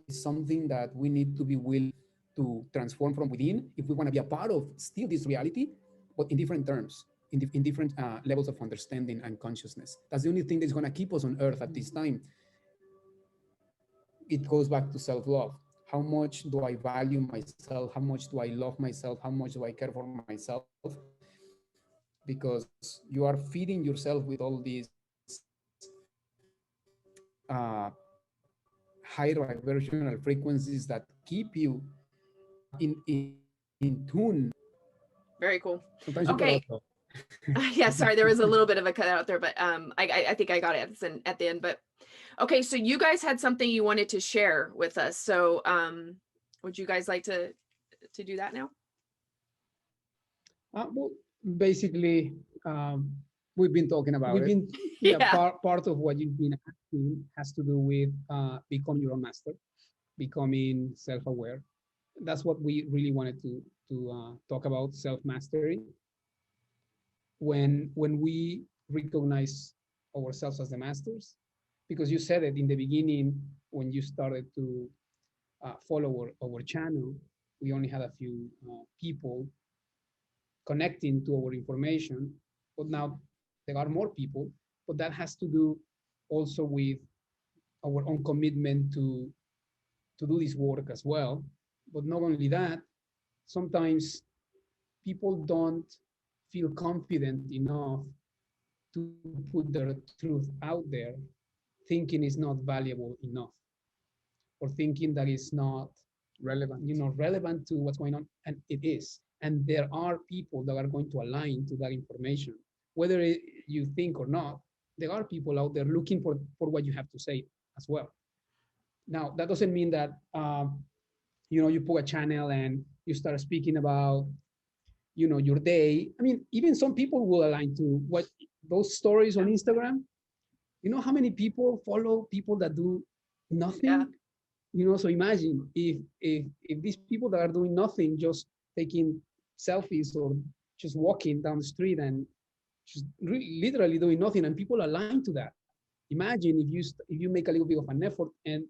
[SPEAKER 2] something that we need to be willing to transform from within if we want to be a part of still this reality, but in different terms, in different levels of understanding and consciousness. That's the only thing that's going to keep us on earth at this time. It goes back to self-love. How much do I value myself? How much do I love myself? How much do I care for myself? Because you are feeding yourself with all these high vibrational frequencies that keep you in tune.
[SPEAKER 1] Very cool.
[SPEAKER 2] Sometimes you cut out
[SPEAKER 1] Okay.
[SPEAKER 2] though.
[SPEAKER 1] Yeah, sorry, there was a little bit of a cut out there, but I think I got it at the end. But okay, so you guys had something you wanted to share with us. So would you guys like to do that now?
[SPEAKER 3] Well, basically,
[SPEAKER 2] We've been talking about
[SPEAKER 3] we've
[SPEAKER 2] it.
[SPEAKER 3] been, yeah,
[SPEAKER 1] Yeah.
[SPEAKER 3] part of what you've been asking has to do with become your own master, becoming self-aware. That's what we really wanted to talk about, self-mastery. When we recognize ourselves as the masters, because you said it in the beginning when you started to follow our channel, we only had a few people connecting to our information, but now there are more people. But that has to do also with our own commitment to do this work as well. But not only that, sometimes people don't feel confident enough to put their truth out there, thinking it's not valuable enough, or thinking that it's not
[SPEAKER 2] Relevant.
[SPEAKER 3] relevant to what's going on, and it is. And there are people that are going to align to that information, whether you think or not. There are people out there looking for what you have to say as well. Now, that doesn't mean that you put a channel and you start speaking about your day. I mean, even some people will align to what those stories on Instagram. You know how many people follow people that do
[SPEAKER 1] Yeah.
[SPEAKER 3] nothing? So imagine if these people that are doing nothing, just taking selfies or just walking down the street and just literally doing nothing, and people align to that. Imagine if you make a little bit of an effort and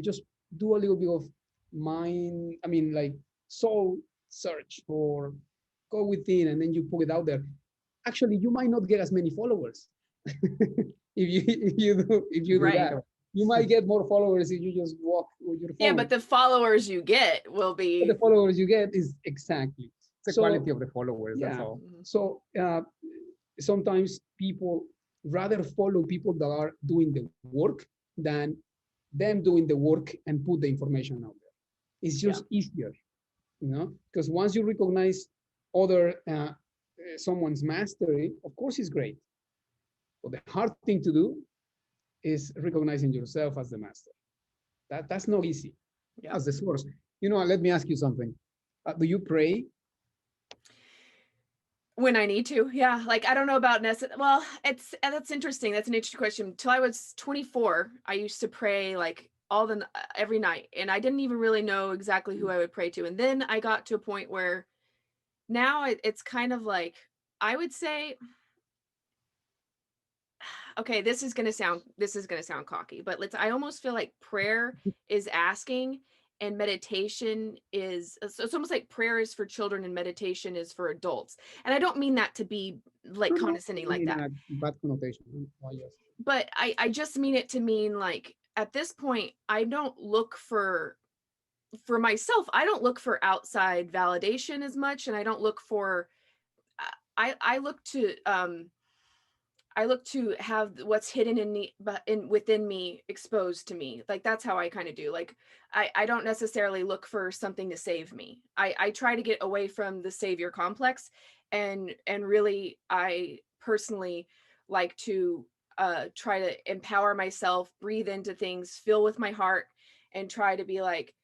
[SPEAKER 3] just do a little bit of mind, I mean, like soul search, or go within and then you put it out there. Actually, you might not get as many followers if you do
[SPEAKER 1] Right.
[SPEAKER 3] that. You might get more followers if you just walk with your
[SPEAKER 1] Yeah,
[SPEAKER 3] phone.
[SPEAKER 1] but the followers you get will
[SPEAKER 3] But
[SPEAKER 1] be
[SPEAKER 3] the followers you get is exactly.
[SPEAKER 2] It's the
[SPEAKER 3] So
[SPEAKER 2] quality of the followers. That's
[SPEAKER 3] yeah.
[SPEAKER 2] all.
[SPEAKER 1] Mhm.
[SPEAKER 3] So sometimes people rather follow people that are doing the work than them doing the work and put the information out there. It's
[SPEAKER 1] Yeah.
[SPEAKER 3] just easier, because once you recognize other someone's mastery, of course, it's great. But the hard thing to do is recognizing yourself as the master. That's not easy.
[SPEAKER 1] Yeah.
[SPEAKER 2] As the source. Let me ask you something. Do you pray?
[SPEAKER 1] When I need to, yeah. Like I don't know about well, that's interesting. That's an interesting question. Till I was 24, I used to pray like every night, and I didn't even really know exactly who I would pray to. And then I got to a point where now it's kind of like I would say, okay, this is gonna sound cocky, but I almost feel like prayer is asking and meditation is so it's almost like prayer is for children and meditation is for adults. And I don't mean that to be like
[SPEAKER 3] No, no,
[SPEAKER 1] condescending
[SPEAKER 3] I
[SPEAKER 1] like
[SPEAKER 3] mean
[SPEAKER 1] that,
[SPEAKER 3] a bad connotation. Why, yes.
[SPEAKER 1] but I just mean it to mean like at this point I don't look for myself, I don't look for outside validation as much, and I don't look for I look to I look to have what's hidden in me, but within me exposed to me. Like that's how I kind of do. Like I don't necessarily look for something to save me. I try to get away from the savior complex, and really I personally like to try to empower myself, breathe into things, feel with my heart, and try to be like,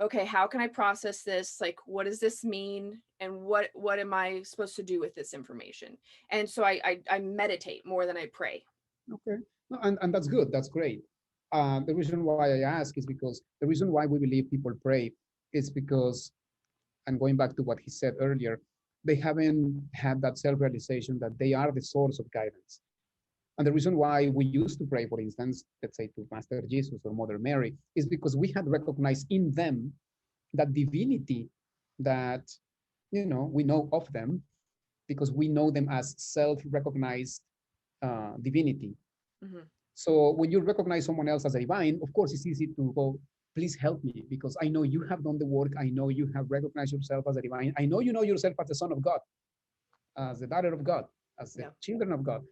[SPEAKER 1] okay, how can I process this? Like, what does this mean? And what am I supposed to do with this information? And so I meditate more than I pray.
[SPEAKER 2] Okay. No, and that's good. That's great. The reason why I ask is because the reason why we believe people pray is because, and going back to what he said earlier, they haven't had that self-realization that they are the source of guidance. And the reason why we used to pray, for instance, let's say to Master Jesus or Mother Mary, is because we had recognized in them that divinity that, we know of them because we know them as self-recognized divinity.
[SPEAKER 1] Mm-hmm.
[SPEAKER 2] So when you recognize someone else as a divine, of course, it's easy to go, please help me, because I know you have done the work. I know you have recognized yourself as a divine. I know you know yourself as the son of God, as the daughter of God, as the children of God.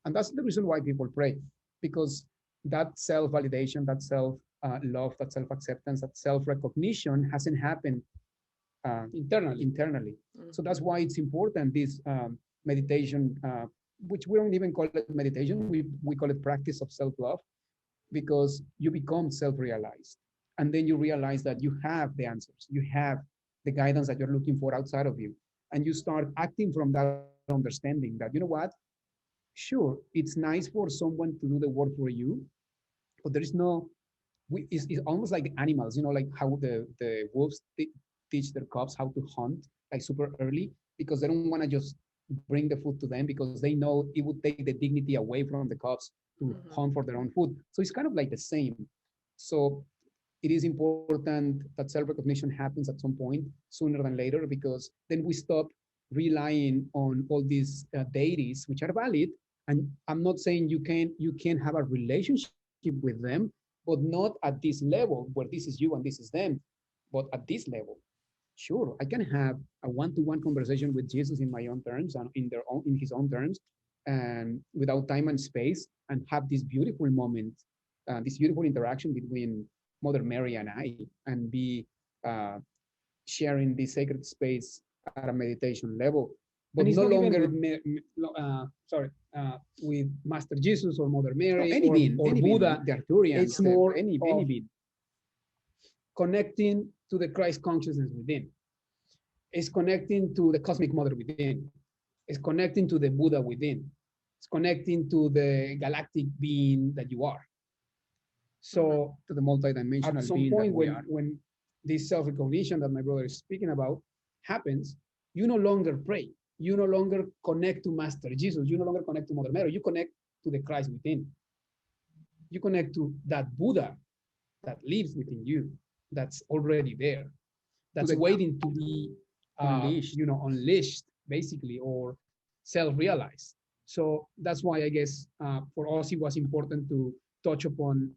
[SPEAKER 2] And that's the reason why people pray, because that self-validation, that self-love, that self-acceptance, that self-recognition hasn't happened internally.
[SPEAKER 1] Mm-hmm.
[SPEAKER 2] So that's why it's important, this meditation, which we don't even call it meditation, we call it practice of self-love, because you become self-realized. And then you realize that you have the answers, you have the guidance that you're looking for outside of you. And you start acting from that understanding that, sure, it's nice for someone to do the work for you, but there is no, it's almost like animals, like how the wolves teach their cubs how to hunt like super early, because they don't want to just bring the food to them, because they know it would take the dignity away from the cubs to
[SPEAKER 1] Mm-hmm.
[SPEAKER 2] hunt for their own food. So it's kind of like the same. So it is important that self-recognition happens at some point, sooner than later, because then we stop relying on all these deities, which are valid. And I'm not saying you can have a relationship with them, but not at this level where this is you and this is them, but at this level. Sure, I can have a one-to-one conversation with Jesus in my own terms and in his own terms, and without time and space, and have this beautiful moment, this beautiful interaction between Mother Mary and I, and be uh, sharing this sacred space at a meditation level, but
[SPEAKER 3] And it's
[SPEAKER 2] no
[SPEAKER 3] not even
[SPEAKER 2] longer.
[SPEAKER 3] with Master Jesus or Mother Mary
[SPEAKER 2] Any being,
[SPEAKER 3] or
[SPEAKER 2] any
[SPEAKER 3] Buddha.
[SPEAKER 2] being, the Arthurians,
[SPEAKER 3] It's more
[SPEAKER 2] any
[SPEAKER 3] of
[SPEAKER 2] being.
[SPEAKER 3] connecting to the Christ consciousness within. It's connecting to the cosmic mother within. It's connecting to the Buddha within. It's connecting to the galactic being that you are. So
[SPEAKER 2] To the multidimensional
[SPEAKER 3] at some
[SPEAKER 2] being
[SPEAKER 3] point
[SPEAKER 2] that we are.
[SPEAKER 3] when this self-recognition that my brother is speaking about happens, you no longer pray. You no longer connect to Master Jesus. You no longer connect to Mother Mary. You connect to the Christ within. You connect to that Buddha that lives within you, that's already there, that's waiting to be unleashed, basically, or self-realized. So that's why I guess for us it was important to touch upon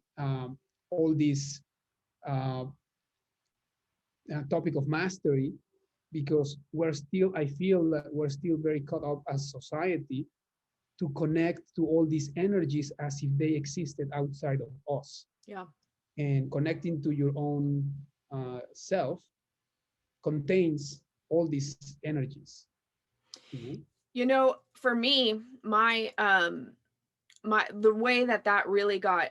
[SPEAKER 3] all this uh, topic of mastery, because I feel that we're still very caught up as society to connect to all these energies as if they existed outside of us.
[SPEAKER 1] Yeah.
[SPEAKER 3] And connecting to your own self contains all these energies.
[SPEAKER 1] For me, the way that really got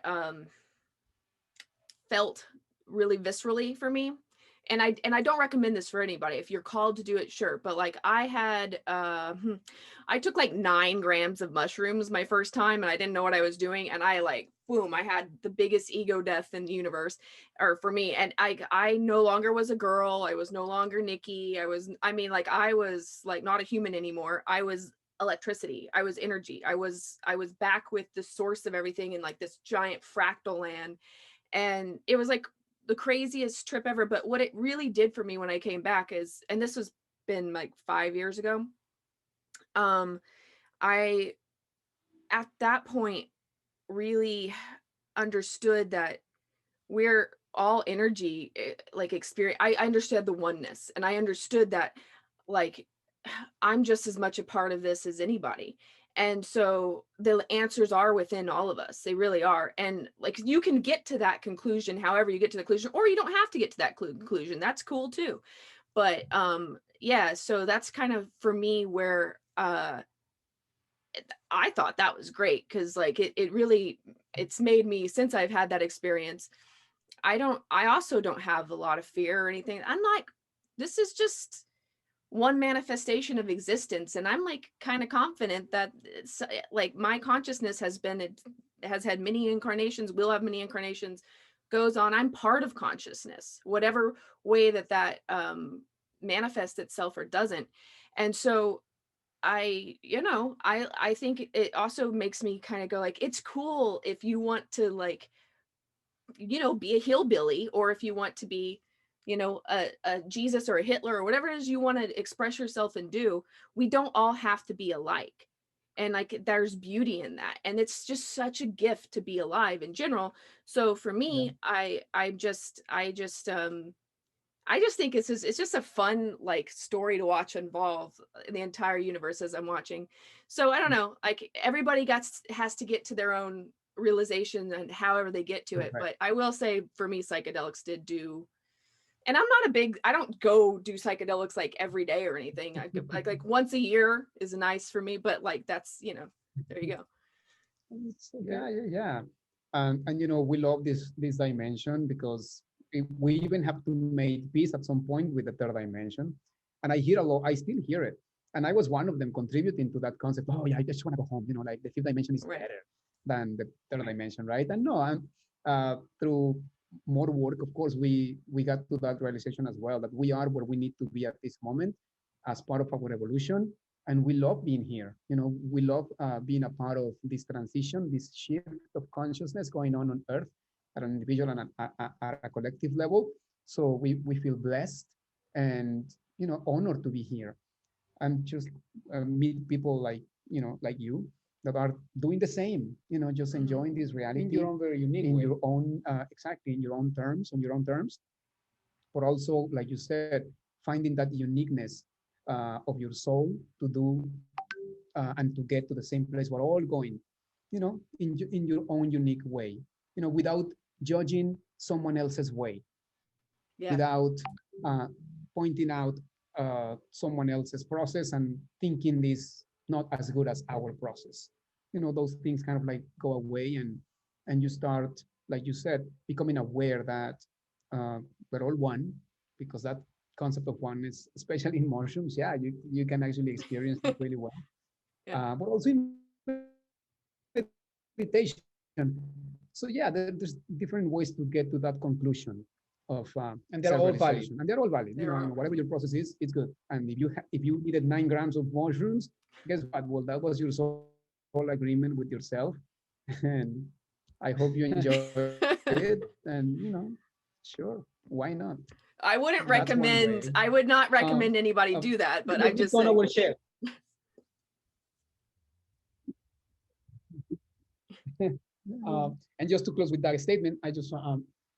[SPEAKER 1] felt really viscerally for me, and I don't recommend this for anybody. If you're called to do it, sure, but like I took like 9 grams of mushrooms my first time, and I didn't know what I was doing, and I like boom, I had the biggest ego death in the universe, or for me, and I no longer was a girl. I was no longer Nikki. I was like not a human anymore. I was electricity. I was energy. I was back with the source of everything in like this giant fractal land. And it was like the craziest trip ever. But what it really did for me when I came back is, and this was been like 5 years ago, I at that point really understood that we're all energy, like experience. I understood the oneness, and I understood that like I'm just as much a part of this as anybody. And so the answers are within all of us. They really are. And like you can get to that conclusion however you get to the conclusion, or you don't have to get to that conclusion. That's cool too. But yeah, so that's kind of for me where I thought that was great, because like it really, it's made me, since I've had that experience, I also don't have a lot of fear or anything. I'm like, this is just one manifestation of existence, and I'm like kind of confident that it's like my consciousness has had many incarnations, will have many incarnations, goes on. I'm part of consciousness, whatever way that manifests itself or doesn't. And so I think it also makes me kind of go like, it's cool if you want to, like, be a hillbilly, or if you want to be, a Jesus or a Hitler or whatever it is you want to express yourself and do. We don't all have to be alike. And like, there's beauty in that. And it's just such a gift to be alive in general. So for
[SPEAKER 2] Yeah.
[SPEAKER 1] me, I just think it's just a fun, like, story to watch involve the entire universe as I'm watching. So I don't know, like, everybody has to get to their own realization and however they get to it.
[SPEAKER 2] Right.
[SPEAKER 1] But I will say, for me, psychedelics did do, and I don't go do psychedelics like every day or anything. I like once a year is nice for me, but like, that's, there you go.
[SPEAKER 2] Yeah, yeah, yeah. And we love this dimension because we even have to make peace at some point with the third dimension. And I hear a lot, I still hear it. And I was one of them contributing to that concept. Oh yeah, I just want to go home. Like the fifth dimension is
[SPEAKER 1] Right.
[SPEAKER 2] better than the third dimension, right? And no, through more work, of course, we got to that realization as well, that we are where we need to be at this moment as part of our evolution. And we love being here. We love being a part of this transition, this shift of consciousness going on Earth at an individual and at a collective level. So we feel blessed and honored to be here and just meet people like you that are doing the same. Just enjoying this reality
[SPEAKER 3] in your own very unique
[SPEAKER 2] in
[SPEAKER 3] way.
[SPEAKER 2] your own exactly in your own terms, on your own terms, but also, like you said, finding that uniqueness of your soul to do and to get to the same place we're all going, in your own unique way, without judging someone else's way,
[SPEAKER 1] Yeah.
[SPEAKER 2] without uh, pointing out someone else's process and thinking this not as good as our process. Those things kind of like go away, and you start, like you said, becoming aware that uh, we're all one, because that concept of oneness, especially in mushrooms, yeah, you can actually experience it really well.
[SPEAKER 1] Yeah.
[SPEAKER 2] But also in meditation. So yeah, there's different ways to get to that conclusion of self-realization, and they're all valid.
[SPEAKER 3] And they're all valid.
[SPEAKER 2] Whatever your process is, it's good. And if you needed 9 grams of mushrooms, guess what? Well, that was your soul agreement with yourself, and I hope you enjoy it. And sure, why not?
[SPEAKER 1] I
[SPEAKER 2] That's
[SPEAKER 1] wouldn't
[SPEAKER 2] one way.
[SPEAKER 1] recommend, I would not
[SPEAKER 3] Um,
[SPEAKER 1] recommend anybody do that, but I'm
[SPEAKER 3] Maybe
[SPEAKER 1] just
[SPEAKER 3] Tona
[SPEAKER 1] saying.
[SPEAKER 3] will share.
[SPEAKER 2] And just to close with that statement, I just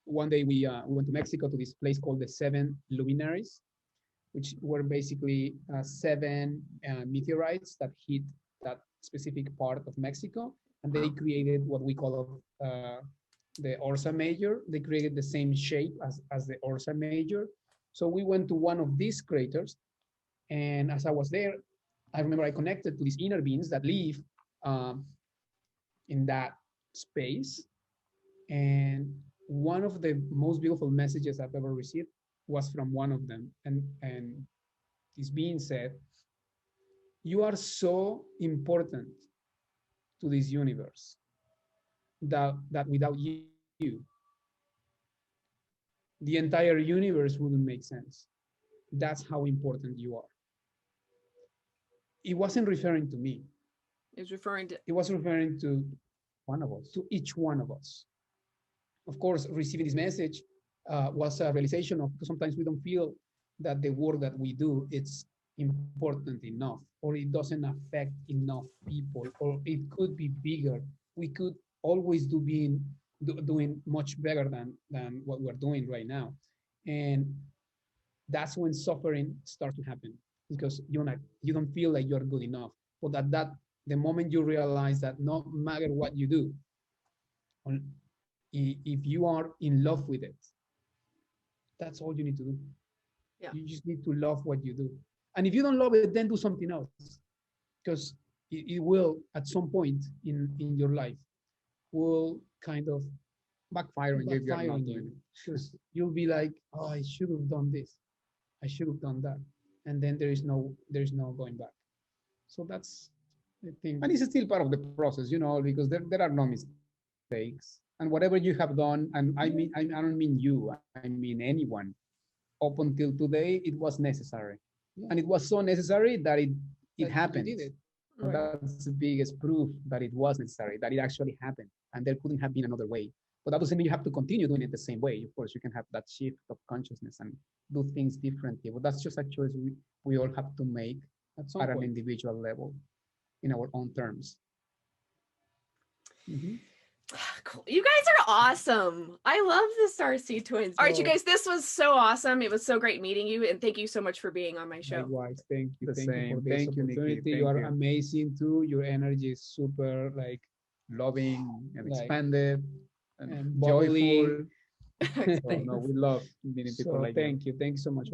[SPEAKER 2] one day we went to Mexico to this place called the Seven Luminaries, which were basically seven meteorites that hit that specific part of Mexico, and they created what we call the Ursa Major. They created the same shape as the Ursa Major. So we went to one of these craters, and as I was there, I remember I connected to these inner beings that live um, in that space. And one of the most beautiful messages I've ever received was from one of them. And this being said, you are so important to this universe that without you, the entire universe wouldn't make sense. That's how important you are. It wasn't referring to me.
[SPEAKER 1] Is referring to.
[SPEAKER 2] It was referring to one of us, to each one of us. Of course, receiving this message was a realization of, because sometimes we don't feel that the work that we do is important enough, or it doesn't affect enough people, or it could be bigger. We could always doing much better than what we're doing right now. And that's when suffering starts to happen, because you don't feel like you're good enough. But that the moment you realize that no matter what you do, if you are in love with it, that's all you need to do.
[SPEAKER 1] Yeah.
[SPEAKER 2] You just need to love what you do. And if you don't love it, then do something else. Because
[SPEAKER 3] it will at some point in your life will kind of
[SPEAKER 2] Backfire when you're
[SPEAKER 3] backfire
[SPEAKER 2] not
[SPEAKER 3] on
[SPEAKER 2] doing
[SPEAKER 3] you
[SPEAKER 2] it.
[SPEAKER 3] because you'll be like, oh, I should have done this, I should have done that, and then there is no going back. So that's, I think.
[SPEAKER 2] And it's still part of the process, because there are no mistakes. And whatever you have done, and I don't mean you, I mean anyone, up until today, it was necessary.
[SPEAKER 3] Yeah.
[SPEAKER 2] And it was so necessary that it
[SPEAKER 3] That you
[SPEAKER 2] happened.
[SPEAKER 3] did it.
[SPEAKER 2] And
[SPEAKER 3] Right.
[SPEAKER 2] that's the biggest proof that it was necessary, that it actually happened. And there couldn't have been another way. But that doesn't mean you have to continue doing it the same way. Of course, you can have that shift of consciousness and do things differently. But that's just a choice we all have to make
[SPEAKER 3] At some
[SPEAKER 2] at an
[SPEAKER 3] point.
[SPEAKER 2] individual level in our own terms.
[SPEAKER 3] Mhm.
[SPEAKER 1] Cool. You guys are awesome. I love the Starseed twins. All right, you
[SPEAKER 3] So-
[SPEAKER 1] guys, this was so awesome. It was so great meeting you, and thank you so much for being on my show.
[SPEAKER 3] Likewise, thank you.
[SPEAKER 2] The
[SPEAKER 3] Thank you for
[SPEAKER 2] same.
[SPEAKER 3] this
[SPEAKER 2] Thank you, Nikki.
[SPEAKER 3] opportunity.
[SPEAKER 2] Thank
[SPEAKER 3] You are
[SPEAKER 2] you.
[SPEAKER 3] amazing too. Your energy is super like
[SPEAKER 2] Loving and
[SPEAKER 3] Like-
[SPEAKER 2] expanded
[SPEAKER 3] and
[SPEAKER 2] and
[SPEAKER 3] bubbly.
[SPEAKER 2] joyful. So, no, we love meeting people
[SPEAKER 3] So
[SPEAKER 2] like you.
[SPEAKER 3] thank you. Thank you so much.